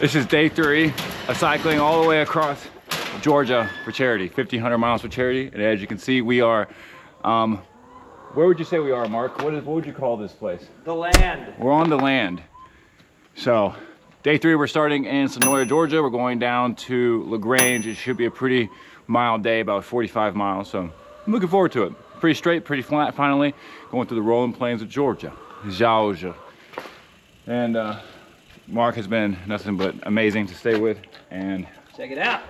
This is day 3 of cycling all the way across Georgia for charity, 1,500 miles for charity. And as you can see, we are, where would you say we are, Mark? What would you call this place? The land. We're on the land. So day 3, we're starting in Senoia, Georgia. We're going down to LaGrange. It should be a pretty mild day, about 45 miles. So I'm looking forward to it. Pretty straight, pretty flat finally. Going through the rolling plains of Georgia. And Mark has been nothing but amazing to stay with, and check it out.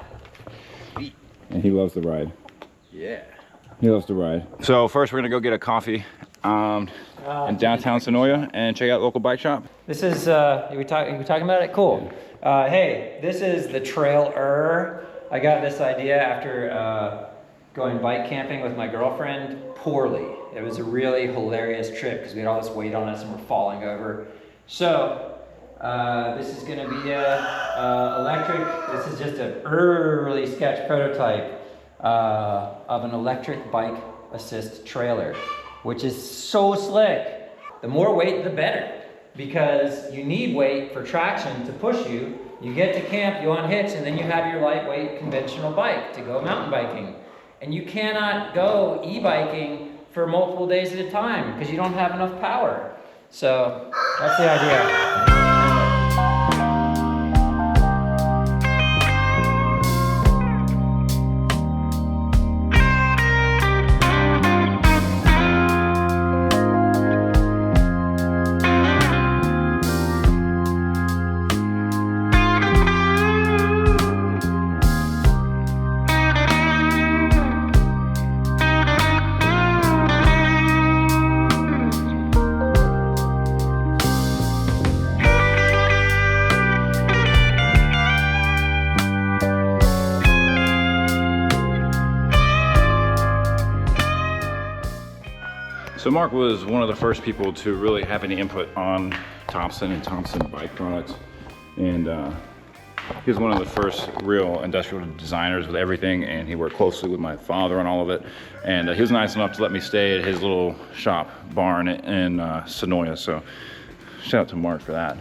And he loves the ride. Yeah. He loves the ride. So first we're gonna go get a coffee in downtown Senoia and check out local bike shop. This is, we talking about it? Cool. Hey, this is the Trailer. I got this idea after going bike camping with my girlfriend poorly. It was a really hilarious trip because we had all this weight on us and we're falling over. So this is gonna be a electric, this is just an early sketch prototype of an electric bike assist trailer, which is so slick. The more weight, the better, because you need weight for traction to push you. You get to camp, you unhitch, and then you have your lightweight conventional bike to go mountain biking. And you cannot go e-biking for multiple days at a time because you don't have enough power. So that's the idea. So Mark was one of the first people to really have any input on Thomson and Thomson bike products. And he was one of the first real industrial designers with everything, and he worked closely with my father on all of it. And he was nice enough to let me stay at his little shop barn in Senoia. So shout out to Mark for that.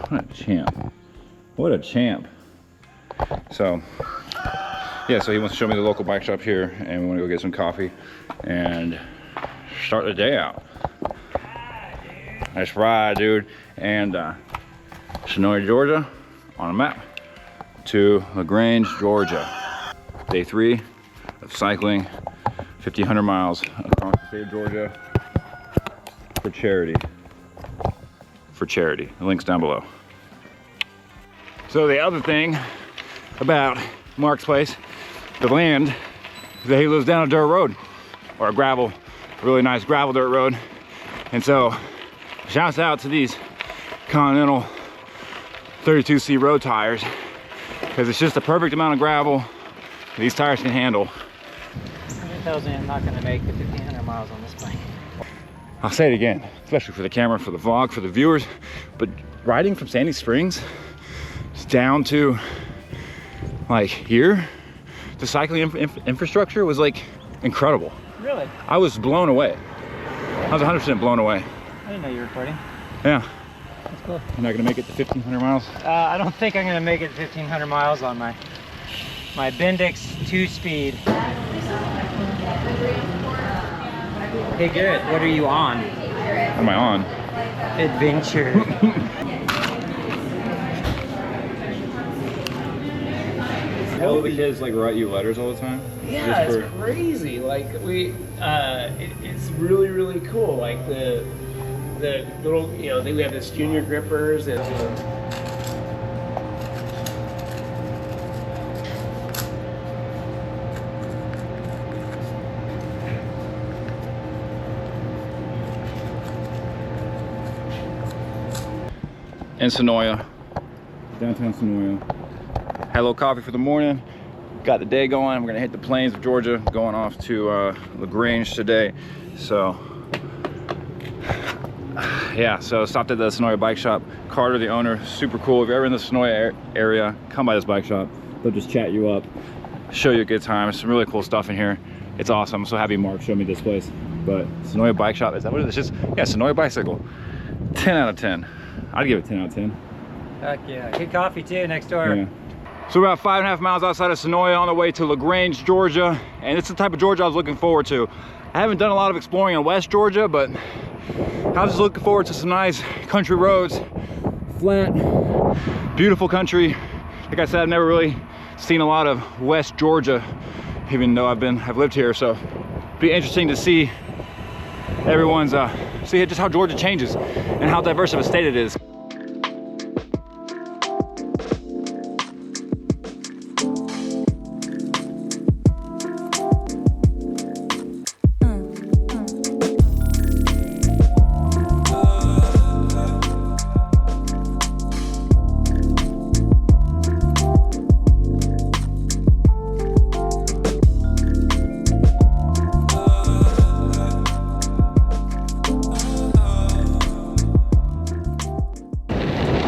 What a champ. What a champ. So yeah, so he wants to show me the local bike shop here, and we want to go get some coffee and start the day out. Nice ride, dude. And Senoia, Georgia, on a map to LaGrange, Georgia. Day 3 of cycling, 1,500 miles across the state of Georgia for charity. For charity. The link's down below. So the other thing about Mark's place, the land, is that he lives down a dirt road, or a gravel, really nice gravel dirt road. And so shouts out to these Continental 32C road tires, because it's just the perfect amount of gravel these tires can handle. It tells me I'm not going to make the 1,500 miles on this bike. I'll say it again, especially for the camera, for the vlog, for the viewers, but riding from Sandy Springs down to like here, the cycling infrastructure was like incredible. Really? I was blown away. I was 100% blown away. I didn't know you were recording. Yeah. That's cool. You're not gonna make it to 1,500 miles? I don't think I'm gonna make it 1,500 miles on my Bendix 2-speed. Hey Garrett, what are you on? What am I on? Adventure. All the kids like write you letters all the time? Yeah, it's crazy. Like it's really, really cool. Like the little, you know, we have this junior grippers and in Senoia, downtown Senoia. Had a little coffee for the morning, got the day going. We're gonna hit the plains of Georgia, going off to LaGrange today. So yeah, so stopped at the Senoia bike shop. Carter, the owner, super cool. If you're ever in the Senoia area, come by this bike shop. They'll just chat you up, show you a good time. Some really cool stuff in here. It's awesome. I'm so happy Mark showed me this place. But Senoia bike shop, is that what it is? Just, yeah, Senoia bicycle. 10 out of 10. I'd give it 10 out of 10. Heck yeah. Good coffee too next door. Yeah. So we're about 5.5 miles outside of Senoia on the way to LaGrange, Georgia. And it's the type of Georgia I was looking forward to. I haven't done a lot of exploring in West Georgia, but I was just looking forward to some nice country roads, flat, beautiful country. Like I said, I've never really seen a lot of West Georgia, even though I've lived here. So it'd be interesting to see everyone's, see just how Georgia changes and how diverse of a state it is.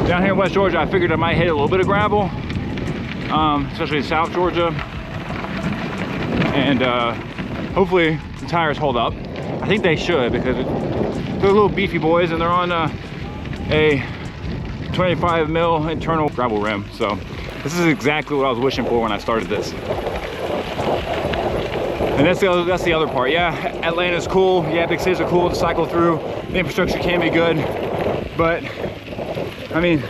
Down here in West Georgia, I figured I might hit a little bit of gravel, especially in South Georgia, and hopefully the tires hold up. I think they should, because they're little beefy boys and they're on a 25 mil internal gravel rim. So this is exactly what I was wishing for when I started this. And that's the other part. Yeah, Atlanta's cool. Yeah, big cities are cool to cycle through. The infrastructure can be good, but I mean,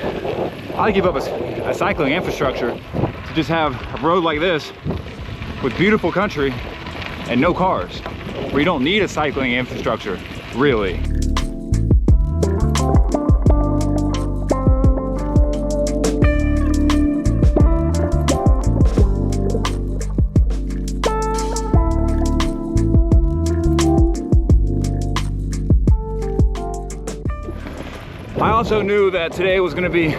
I'd give up a cycling infrastructure to just have a road like this with beautiful country and no cars, where you don't need a cycling infrastructure, really. I also knew that today was going to be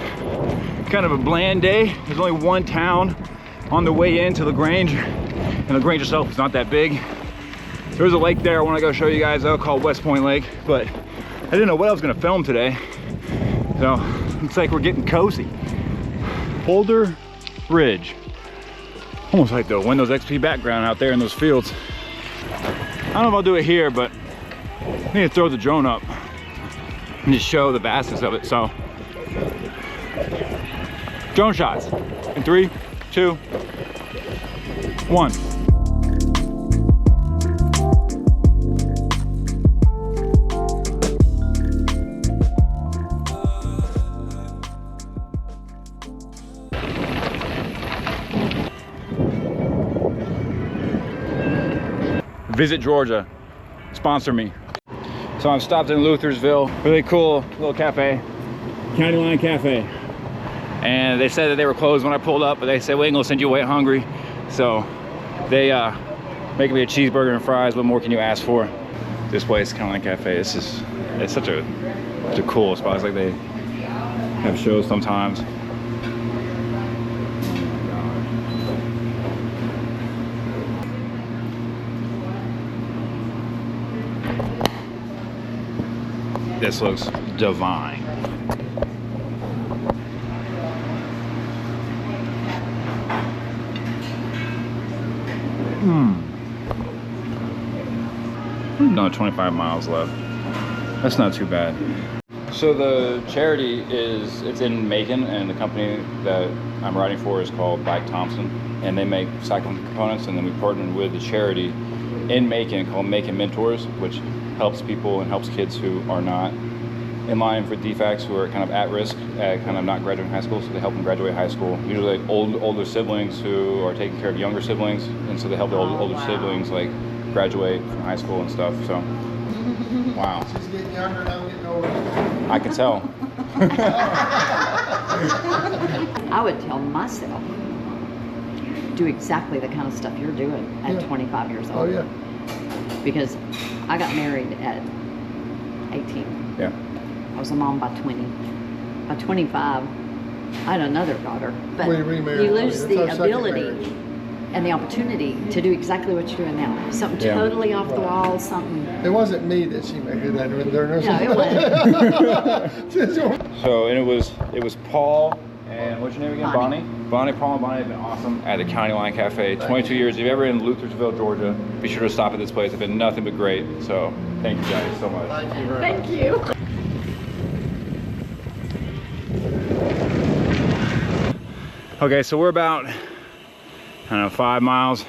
kind of a bland day. There's only one town on the way into LaGrange, and LaGrange itself is not that big. There's a lake there I want to go show you guys though, called West Point Lake, but I didn't know what I was going to film today, so looks like we're getting cozy. Boulder Bridge, almost like the Windows XP background out there in those fields. I don't know if I'll do it here, but I need to throw the drone up and just show the vastness of it. So, drone shots in 3, 2, 1. Visit Georgia, sponsor me. So I'm stopped in Luthersville, really cool little cafe, County Line Cafe. And they said that they were closed when I pulled up, but they said, we ain't gonna send you away hungry. So they making me a cheeseburger and fries. What more can you ask for? This place, County Line Cafe, it's such a cool spot. It's like they have shows sometimes. This looks divine. Another 25 miles left. That's not too bad. So the charity it's in Macon, and the company that I'm riding for is called Garrett Thomson, and they make cycling components, and then we partnered with the charity in Macon called Macon Mentors, which helps people and helps kids who are not in line for defects, who are kind of at risk at kind of not graduating high school, so they help them graduate high school. Usually like older siblings who are taking care of younger siblings, and so they help the older siblings like graduate from high school and stuff. So wow. She's getting younger and I'm getting older. I can tell. I would tell myself, do exactly the kind of stuff you're doing at 25 years old. Oh yeah. Because I got married at 18. Yeah. I was a mom by 20. By 25, I had another daughter. But We remarried. you lose That's the our second ability marriage. and the opportunity to do exactly what you're doing now. Something Yeah. totally off the wall, something. It wasn't me that she married that there. No, it wasn't. So and it was Paul and what's your name again? Bonnie. Bonnie, Paul and Bonnie have been awesome at the County Line Cafe. 22 years. If you're ever in Luthersville, Georgia, be sure to stop at this place. It's been nothing but great. So thank you guys so much. Thank you very much. Thank you. Okay, so we're about, I don't know, 5 miles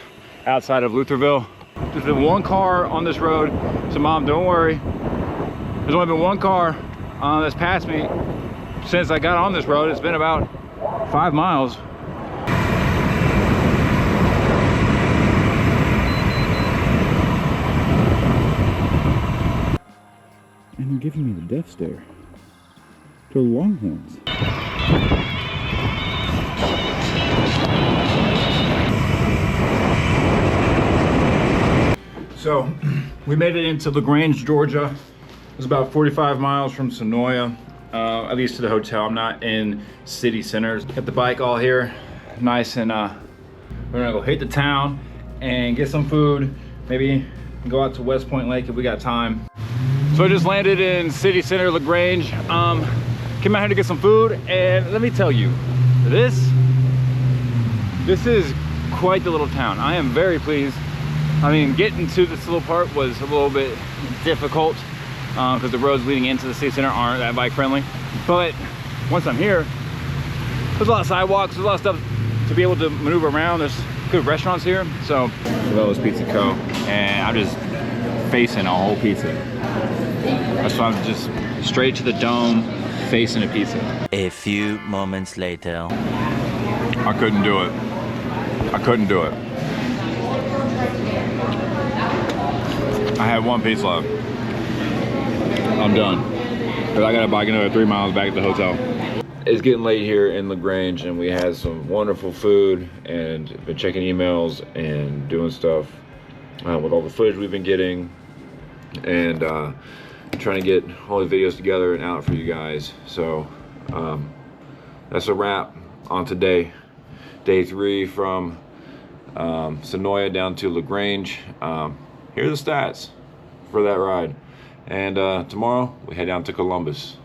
outside of Lutherville. There's been one car on this road, so Mom, don't worry. There's only been one car that's passed me since I got on this road. It's been about 5 miles. And they're giving me the death stare. To Longhorns. So we made it into LaGrange, Georgia. It's about 45 miles from Senoia, at least to the hotel. I'm not in city centers. Got the bike all here, nice, and we're gonna go hit the town and get some food. Maybe go out to West Point Lake if we got time. So I just landed in city center LaGrange. Came out here to get some food, and let me tell you, this is quite the little town. I am very pleased. I mean, getting to this little part was a little bit difficult because the roads leading into the city center aren't that bike friendly. But once I'm here, there's a lot of sidewalks, there's a lot of stuff to be able to maneuver around. There's good restaurants here. So, Lowe's Pizza Co. And I'm just facing a whole pizza. That's why I'm just straight to the dome, facing a pizza. A few moments later. I couldn't do it. I couldn't do it. I have one piece left. I'm done. Cause I gotta bike another 3 miles back to the hotel. It's getting late here in LaGrange, and we had some wonderful food and been checking emails and doing stuff with all the footage we've been getting, and trying to get all the videos together and out for you guys. So that's a wrap on today. Day 3 from Senoia down to LaGrange. Here are the stats for that ride. And tomorrow we head down to Columbus.